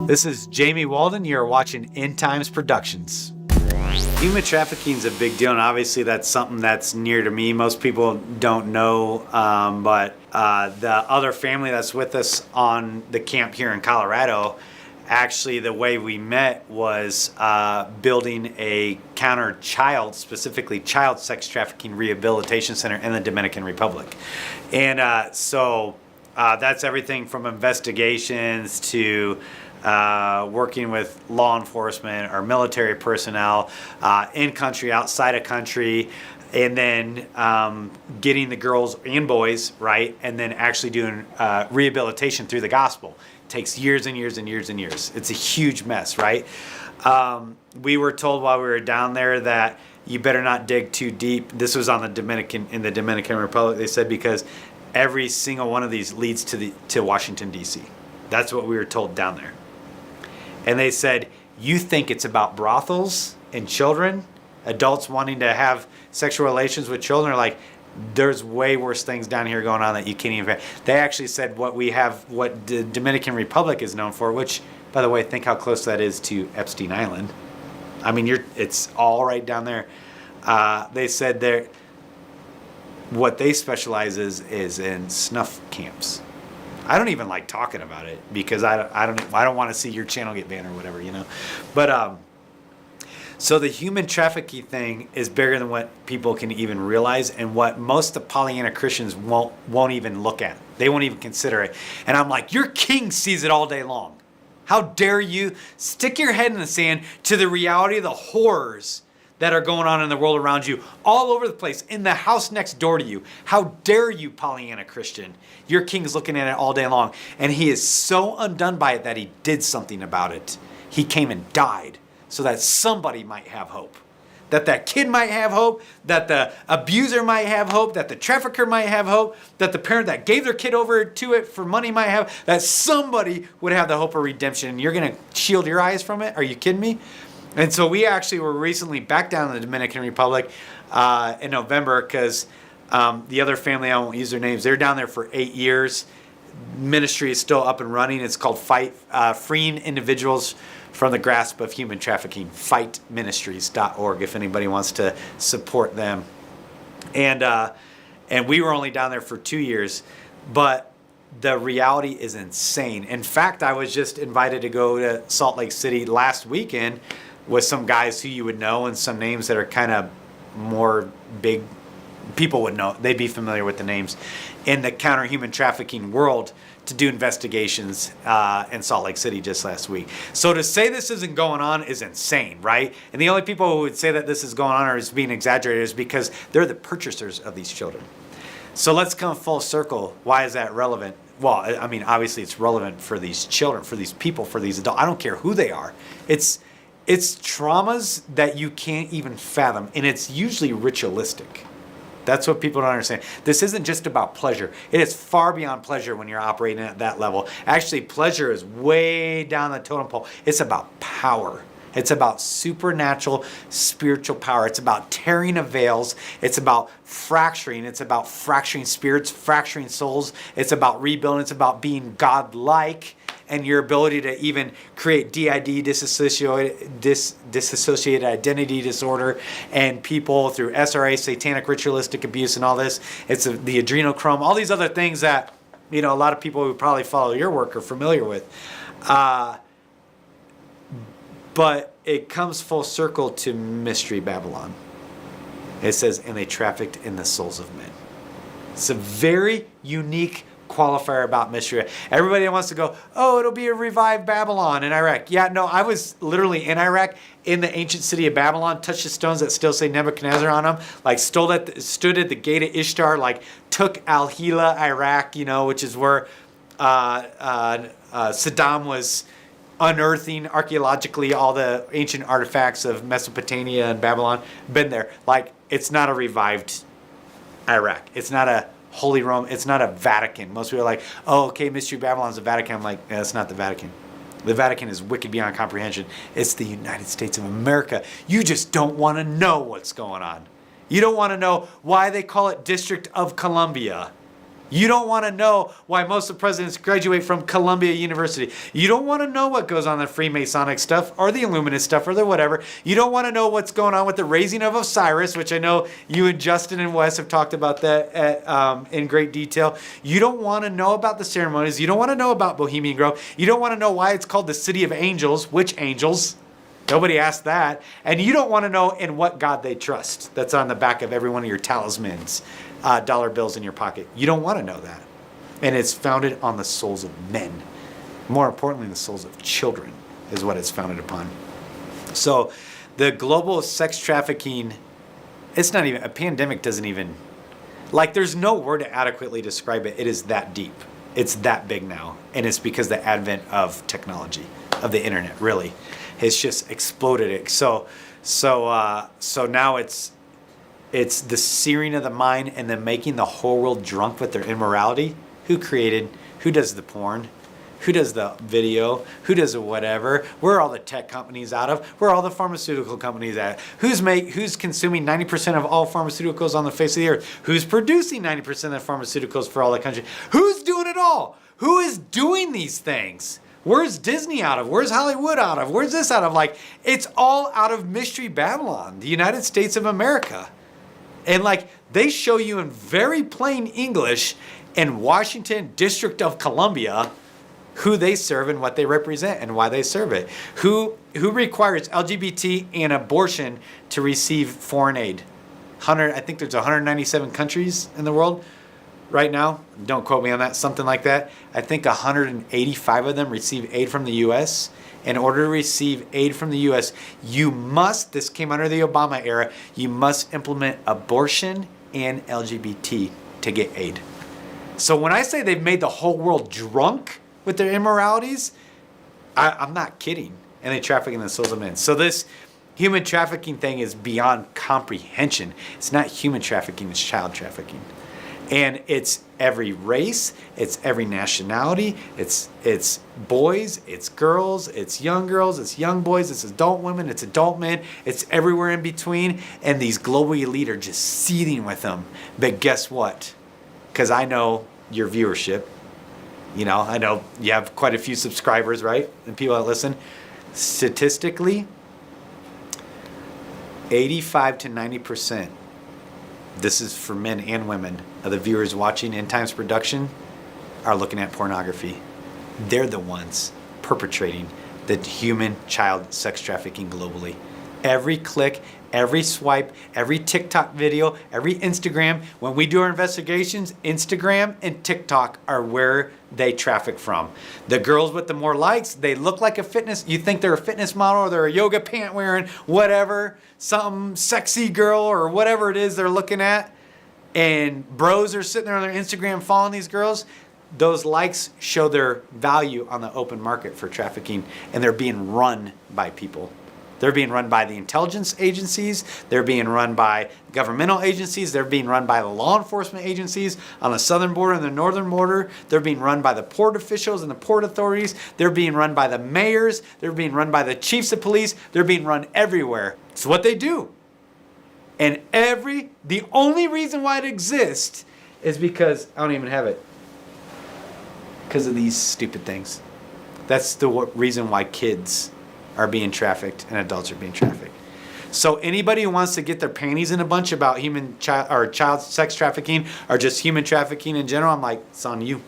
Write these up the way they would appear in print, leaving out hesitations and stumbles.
This is Jamie Walden. You're watching End Times Productions. Human trafficking is a big deal, and obviously that's something that's near to me. Most people don't know, but the other family that's with us on the camp here in Colorado, actually the way we met was building a counter specifically child sex trafficking rehabilitation center in the Dominican Republic. And so that's everything from investigations to working with law enforcement or military personnel in country, outside of country, and then getting the girls and boys, right, and then actually doing rehabilitation through the gospel. It takes years and years and years and years. It's a huge mess, right? We were told while we were down there that you better not dig too deep. This was in the Dominican Republic. They said because every single one of these leads to Washington, D.C. That's what we were told down there. And they said, you think it's about brothels and children, adults wanting to have sexual relations with children? Like, there's way worse things down here going on that you can't even. They actually said what the Dominican Republic is known for, which, by the way, think how close that is to Epstein Island. I mean, it's all right down there. They said what they specialize is in snuff camps. I don't even like talking about it because I don't want to see your channel get banned or whatever, you know. But so the human trafficking thing is bigger than what people can even realize, and what most of Pollyanna Christians won't even look at. They won't even consider it. And I'm like, your king sees it all day long. How dare you stick your head in the sand to the reality of the horrors that are going on in the world around you, all over the place, in the house next door to you. How dare you, Pollyanna Christian? Your king is looking at it all day long, and he is so undone by it that he did something about it. He came and died so that somebody might have hope. That kid might have hope, that the abuser might have hope, that the trafficker might have hope, that the parent that gave their kid over to it for money might have, that somebody would have the hope of redemption. And you're going to shield your eyes from it? Are you kidding me? And so we actually were recently back down in the Dominican Republic in November because the other family, I won't use their names, they're down there for 8 years. Ministry is still up and running. It's called Freeing Individuals from the Grasp of Human Trafficking, fightministries.org, if anybody wants to support them. And we were only down there for 2 years, but the reality is insane. In fact, I was just invited to go to Salt Lake City last weekend with some guys who you would know and some names that are kind of more big. People would know. They'd be familiar with the names in the counter-human trafficking world to do investigations in Salt Lake City just last week. So to say this isn't going on is insane, right? And the only people who would say that this is going on or is being exaggerated is because they're the purchasers of these children. So let's come full circle. Why is that relevant? Well, I mean, obviously it's relevant for these children, for these people, for these adults. I don't care who they are. It's traumas that you can't even fathom, and it's usually ritualistic. That's what people don't understand. This isn't just about pleasure. It is far beyond pleasure when you're operating at that level. Actually, pleasure is way down the totem pole. It's about power. It's about supernatural spiritual power. It's about tearing of veils. It's about fracturing. It's about fracturing spirits, fracturing souls. It's about rebuilding. It's about being God-like and your ability to even create DID, dissociated identity disorder, and people through SRA, satanic ritualistic abuse and all this. It's the adrenochrome, all these other things that, you know, a lot of people who probably follow your work are familiar with. But it comes full circle to Mystery Babylon. It says, and they trafficked in the souls of men. It's a very unique qualifier about mystery. Everybody wants to go, oh, it'll be a revived Babylon in Iraq. Yeah, no, I was literally in Iraq, in the ancient city of Babylon, touched the stones that still say Nebuchadnezzar on them, like stood at the gate of Ishtar, like took Al-Hila, Iraq, you know, which is where Saddam was unearthing archaeologically all the ancient artifacts of Mesopotamia and Babylon. Been there. Like, it's not a revived Iraq. It's not a Holy Rome. It's not a Vatican. Most people are like, oh, okay, Mystery Babylon's the Vatican. I'm like, yeah, it's not the Vatican. The Vatican is wicked beyond comprehension. It's the United States of America. You just don't want to know what's going on. You don't want to know why they call it District of Columbia. You don't want to know why most of the presidents graduate from Columbia University. You don't want to know what goes on in the Freemasonic stuff or the Illuminati stuff or the whatever. You don't want to know what's going on with the raising of Osiris, which I know you and Justin and Wes have talked about that in great detail. You don't want to know about the ceremonies. You don't want to know about Bohemian Grove. You don't want to know why it's called the City of Angels. Which angels? Nobody asked that. And you don't want to know in what God they trust. That's on the back of every one of your talismans. Dollar bills in your pocket. You don't want to know that. And it's founded on the souls of men. More importantly, the souls of children is what it's founded upon. So the global sex trafficking, it's not even, a pandemic doesn't even, like there's no word to adequately describe it. It is that deep. It's that big now. And it's because the advent of technology, of the internet, really, has just exploded it. So now it's the searing of the mind and then making the whole world drunk with their immorality. Who created? Who does the porn? Who does the video? Who does the whatever? Where are all the tech companies out of? Where are all the pharmaceutical companies at? Who's consuming 90% of all pharmaceuticals on the face of the earth? Who's producing 90% of the pharmaceuticals for all the country? Who's doing it all? Who is doing these things? Where's Disney out of? Where's Hollywood out of? Where's this out of? Like, it's all out of Mystery Babylon, the United States of America. And like, they show you in very plain English in Washington, District of Columbia, who they serve and what they represent and why they serve it. Who requires LGBT and abortion to receive foreign aid? I think there's 197 countries in the world right now. Don't quote me on that, something like that. I think 185 of them receive aid from the U.S. In order to receive aid from the U.S., you must, this came under the Obama era, you must implement abortion and LGBT to get aid. So when I say they've made the whole world drunk with their immoralities, I'm not kidding. And they traffic in the souls of men. So this human trafficking thing is beyond comprehension. It's not human trafficking, it's child trafficking. And it's every race, it's every nationality, it's boys, it's girls, it's young girls, it's young boys, it's adult women, it's adult men, it's everywhere in between. And these global elite are just seething with them. But guess what? Because I know your viewership. You know, I know you have quite a few subscribers, right? And people that listen. Statistically, 85 to 90%, this is for men and women, of the viewers watching End Times Production are looking at pornography. They're the ones perpetrating the human child sex trafficking globally. Every click, every swipe, every TikTok video, every Instagram, when we do our investigations, Instagram and TikTok are where they traffic from. The girls with the more likes, they look like a fitness, you think they're a fitness model or they're a yoga pant wearing, whatever, some sexy girl or whatever it is they're looking at. And bros are sitting there on their Instagram following these girls. Those likes show their value on the open market for trafficking, and they're being run by people. They're being run by the intelligence agencies. They're being run by governmental agencies. They're being run by the law enforcement agencies on the southern border and the northern border. They're being run by the port officials and the port authorities. They're being run by the mayors. They're being run by the chiefs of police. They're being run everywhere. It's what they do. And the only reason why it exists is because, I don't even have it, because of these stupid things. That's the reason why kids are being trafficked and adults are being trafficked. So anybody who wants to get their panties in a bunch about child sex trafficking or just human trafficking in general, I'm like, it's on you.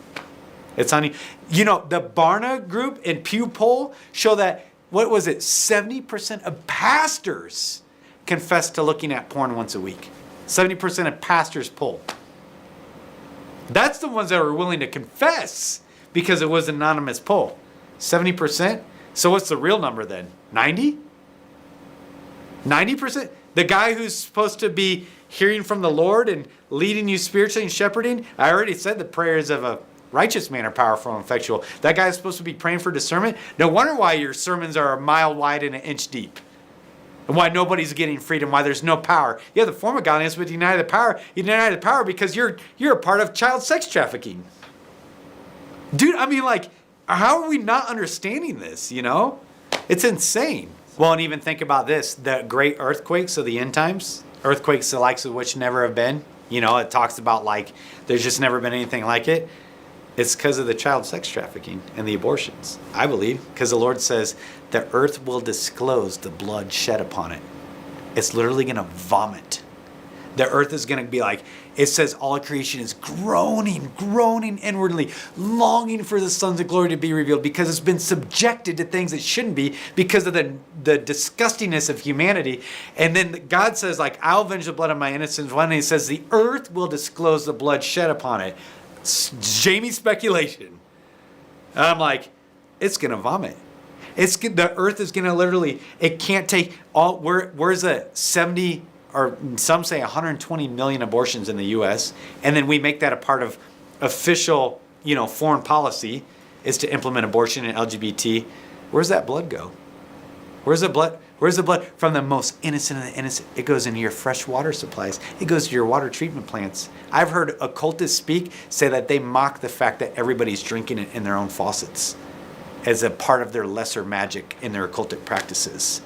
It's on you. You know, the Barna Group and Pew Poll show that, 70% of pastors confess to looking at porn once a week. 70% of pastors poll. That's the ones that were willing to confess because it was an anonymous poll. 70%? So what's the real number then? 90? 90%? The guy who's supposed to be hearing from the Lord and leading you spiritually and shepherding, I already said the prayers of a righteous man are powerful and effectual. That guy is supposed to be praying for discernment. No wonder why your sermons are a mile wide and an inch deep. And why nobody's getting freedom, why there's no power. You have the form of godliness, but you deny the power. You deny the power because you're a part of child sex trafficking. Dude, I mean, like, how are we not understanding this, you know? It's insane. Well, and even think about this. The great earthquakes of the end times, earthquakes the likes of which never have been, You know, it talks about like there's just never been anything like it. It's because of the child sex trafficking and the abortions, I believe, because the Lord says the earth will disclose the blood shed upon it. It's literally going to vomit. The earth is going to be like, it says all creation is groaning inwardly, longing for the sons of glory to be revealed, because it's been subjected to things it shouldn't be because of the disgustingness of humanity. And then God says, like, I'll avenge the blood of my innocent one. And he says, the earth will disclose the blood shed upon it. It's Jamie speculation. And I'm like, it's going to vomit. The earth is going to literally, it can't take all, where's the 70 or some say 120 million abortions in the U.S., and then we make that a part of official, foreign policy is to implement abortion and LGBT. Where's that blood go? Where's the blood? Where's the blood from the most innocent of the innocent? It goes into your fresh water supplies. It goes to your water treatment plants. I've heard occultists say that they mock the fact that everybody's drinking it in their own faucets as a part of their lesser magic in their occultic practices.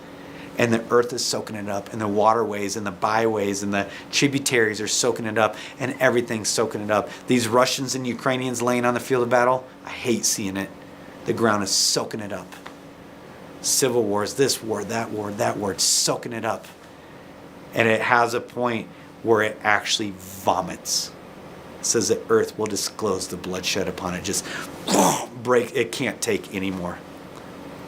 And the earth is soaking it up, and the waterways and the byways and the tributaries are soaking it up, and everything's soaking it up. These Russians and Ukrainians laying on the field of battle, I hate seeing it. The ground is soaking it up. Civil wars, this war, that war, it's soaking it up. And it has a point where it actually vomits. It says the earth will disclose the blood shed upon it. Just break, it can't take anymore.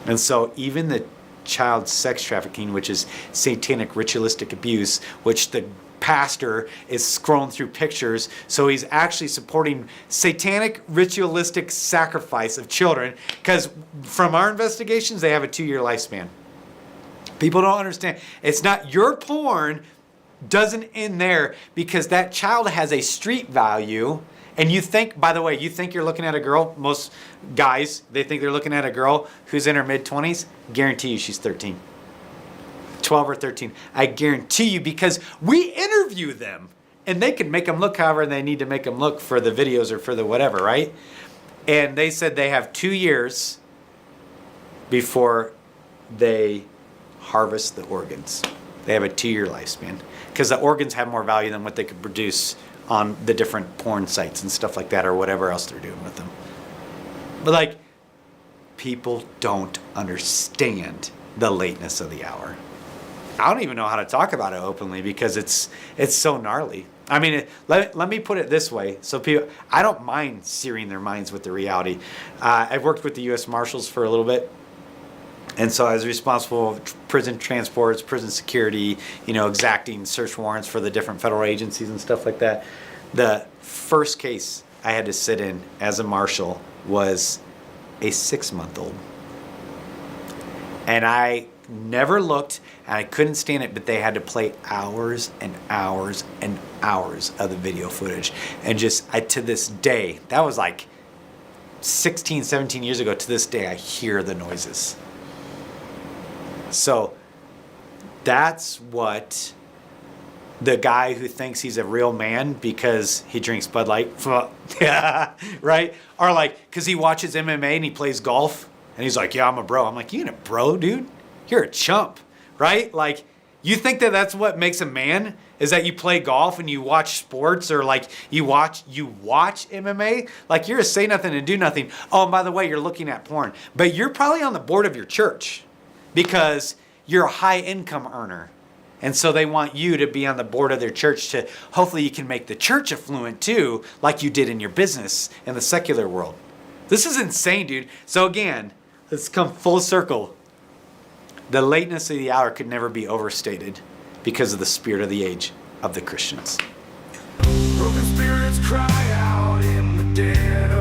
And so even the child sex trafficking, which is satanic ritualistic abuse, which the pastor is scrolling through pictures, so he's actually supporting satanic ritualistic sacrifice of children, because from our investigations they have a 2-year lifespan. People don't understand. It's not your porn doesn't end there, because that child has a street value. And you think, by the way, you think you're looking at a girl, most guys, they think they're looking at a girl who's in her mid-20s. Guarantee you she's 13. 12 or 13. I guarantee you, because we interview them. And they can make them look however they need to make them look for the videos or for the whatever, right? And they said they have 2 years before they harvest the organs. They have a 2-year lifespan. Because the organs have more value than what they could produce on the different porn sites and stuff like that, or whatever else they're doing with them. But like, people don't understand the lateness of the hour. I don't even know how to talk about it openly, because it's so gnarly. I mean, let me put it this way. So people, I don't mind searing their minds with the reality. I've worked with the U.S. Marshals for a little bit. And so I was responsible for prison transports, prison security, exacting search warrants for the different federal agencies and stuff like that. The first case I had to sit in as a marshal was a 6-month-old. And I never looked, and I couldn't stand it, but they had to play hours and hours and hours of the video footage. And to this day, that was like 16, 17 years ago, to this day, I hear the noises. So that's what the guy who thinks he's a real man because he drinks Bud Light, right? Or like, because he watches MMA and he plays golf and he's like, yeah, I'm a bro. I'm like, you ain't a bro, dude. You're a chump, right? Like, you think that that's what makes a man, is that you play golf and you watch sports, or like you watch MMA? Like, you're a say nothing and do nothing. Oh, and by the way, you're looking at porn. But you're probably on the board of your church, because you're a high income earner. And so they want you to be on the board of their church to, hopefully you can make the church affluent too, like you did in your business in the secular world. This is insane, dude. So again, let's come full circle. The lateness of the hour could never be overstated because of the spirit of the age of the Christians. Broken spirits cry out in the dead